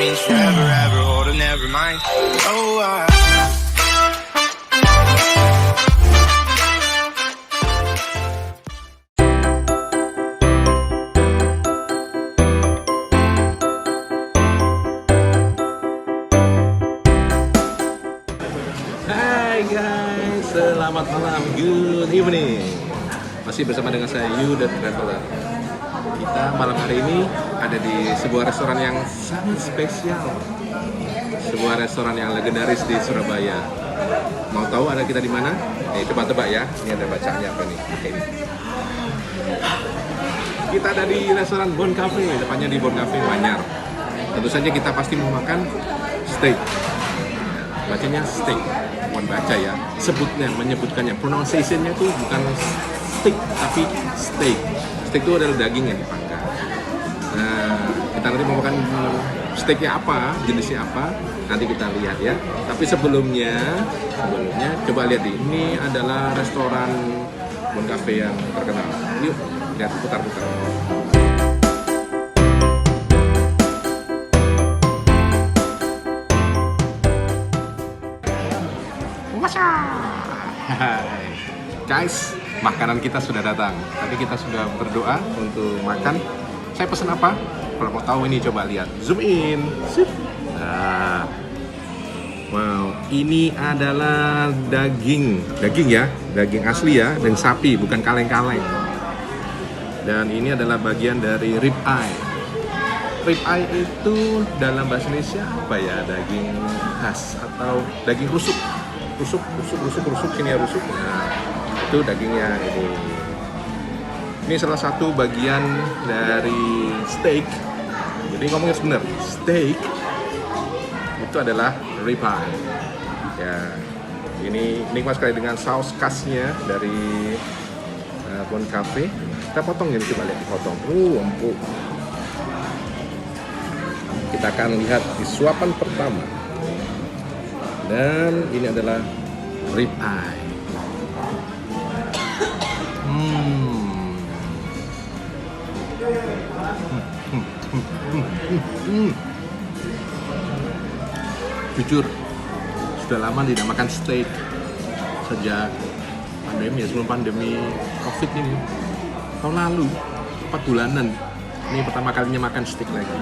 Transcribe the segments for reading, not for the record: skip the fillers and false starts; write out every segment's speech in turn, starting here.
means forever, ever, or to never mind. Oh, Hai guys, selamat malam, good evening. Masih bersama dengan saya Yu The Traveler. Kita malam hari ini ada di sebuah restoran yang sangat spesial. Sebuah restoran yang legendaris di Surabaya. Mau tahu ada kita di mana? Coba tebak ya. Ini ada bacanya apa nih? Oke. Kita ada di restoran Bon Cafe, depannya di Bon Cafe Manyar. Tentu saja kita pasti mau makan steak. Bacanya steak, bukan baca ya. Menyebutkannya, pronunciation-nya tuh bukan steak, tapi steak. Steak itu adalah daging yang dipanggang. Nah, kita nanti mau makan steaknya apa, jenisnya apa, nanti kita lihat ya. Tapi sebelumnya coba lihat ini adalah restoran Bon Cafe yang terkenal. Yuk, lihat putar-putar. Hai guys, makanan kita sudah datang. Tadi kita sudah berdoa untuk makan. Saya pesan apa? Kalau mau tahu ini coba lihat. Zoom in. Nah, wow, ini adalah daging ya, daging asli ya, daging sapi, bukan kaleng-kaleng. Dan ini adalah bagian dari rib eye. Rib eye itu dalam bahasa Indonesia apa ya? Daging khas atau daging rusuk sini ya rusuk. Nah, itu dagingnya ini. Ini salah satu bagian dari steak. Jadi ngomongnya benar, steak itu adalah rib eye. Ya, ini nikmat sekali dengan saus khasnya dari Bon Cafe. Kita potong ini, coba lihat dipotong. Empuk. Kita akan lihat di suapan pertama. Dan ini adalah rib eye. Jujur, sudah lama tidak makan steak sejak pandemi, sebelum pandemi COVID ini. Tahun lalu, 4 bulanan. Ini pertama kalinya makan steak lagi.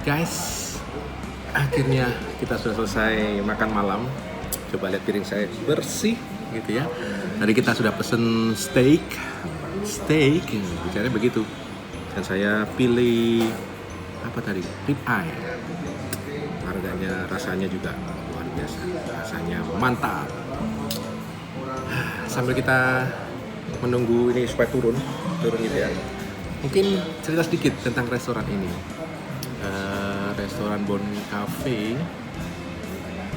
Guys, akhirnya kita sudah selesai makan malam. Coba lihat piring saya bersih gitu ya. Tadi kita sudah pesen steak, bicaranya begitu. Dan saya pilih apa tadi? Rib eye. Harganya, rasanya juga luar biasa. Rasanya mantap. Sambil kita menunggu ini supaya turun gitu ya. Mungkin cerita sedikit tentang restoran ini. Restoran Bon Cafe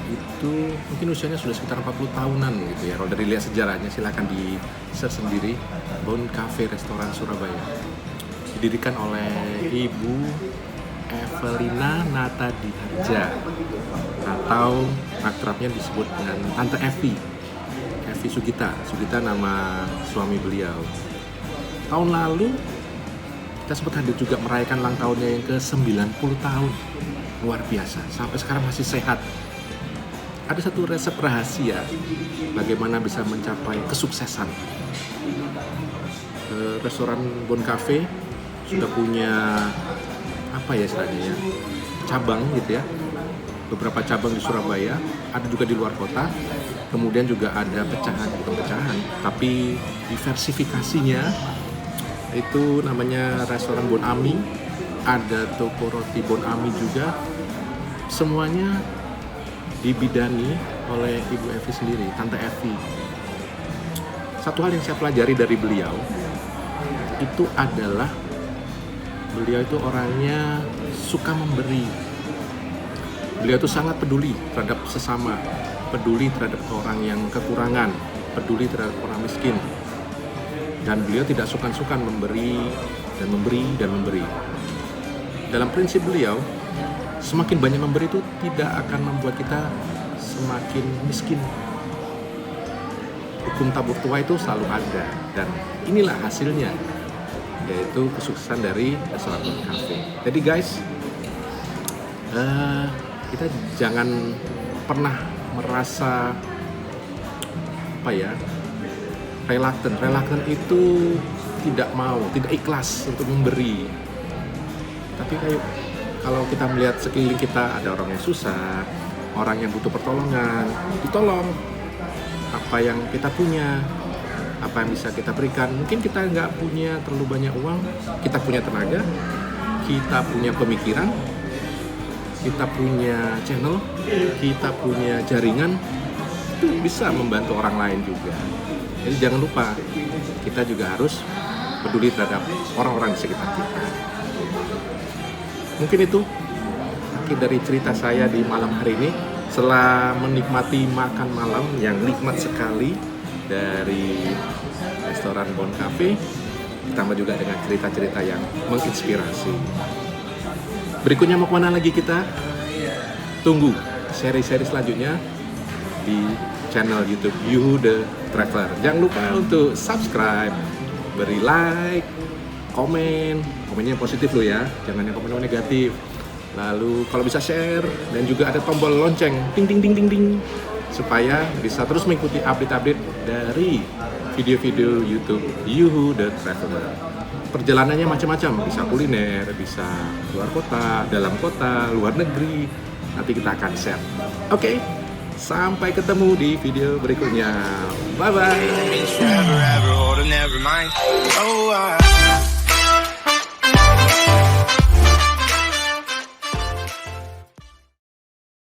itu mungkin usianya sudah sekitar 40 tahunan gitu ya. Kalau dari lihat sejarahnya silakan di search sendiri. Bon Cafe Restoran Surabaya didirikan oleh Ibu Evelina Natadiharja atau akrabnya disebut dengan Tante Evi Sugita nama suami beliau. Tahun lalu kita sempat hadir juga merayakan ulang tahunnya yang ke-90 tahun. Luar biasa, sampai sekarang masih sehat. Ada satu resep rahasia bagaimana bisa mencapai kesuksesan. Restoran Bon Cafe sudah punya apa ya istilahnya ya, cabang gitu ya. Beberapa cabang di Surabaya, ada juga di luar kota. Kemudian juga ada bukan pecahan, tapi diversifikasinya itu namanya restoran Bon Ami, ada toko roti Bon Ami juga. Semuanya dibidani oleh Ibu Evi sendiri, Tante Evi. Satu hal yang saya pelajari dari beliau itu adalah beliau itu orangnya suka memberi. Beliau itu sangat peduli terhadap sesama, peduli terhadap orang yang kekurangan, peduli terhadap orang miskin. Dan beliau tidak sukan-sukan memberi dan memberi. Dalam prinsip beliau, semakin banyak memberi itu tidak akan membuat kita semakin miskin. Hukum tabur tuai itu selalu ada, dan inilah hasilnya, yaitu kesuksesan dari restoran Bon Cafe. Jadi guys, kita jangan pernah merasa reluctant itu tidak mau, tidak ikhlas untuk memberi. Tapi kalau kita melihat sekeliling kita ada orang yang susah, orang yang butuh pertolongan, ditolong. Apa yang kita punya, apa yang bisa kita berikan. Mungkin kita nggak punya terlalu banyak uang, kita punya tenaga, kita punya pemikiran, kita punya channel, kita punya jaringan, itu bisa membantu orang lain juga. Jadi jangan lupa, kita juga harus peduli terhadap orang-orang di sekitar kita. Mungkin itu akhir dari cerita saya di malam hari ini. Setelah menikmati makan malam yang nikmat sekali dari restoran Bon Cafe, ditambah juga dengan cerita-cerita yang menginspirasi. Berikutnya mau kemana lagi kita? Tunggu seri-seri selanjutnya di channel YouTube Yuhu The Traveler. Jangan lupa untuk subscribe, beri like, komennya yang positif loh ya, jangan yang komen negatif. Lalu kalau bisa share dan juga ada tombol lonceng ding ding ding ding ding supaya bisa terus mengikuti update-update dari video-video YouTube Yuhu The Traveler. Perjalanannya macam-macam, bisa kuliner, bisa luar kota, dalam kota, luar negeri. Nanti kita akan share. Oke, sampai ketemu di video berikutnya. Bye bye. Forever, ever, or never mind. Oh,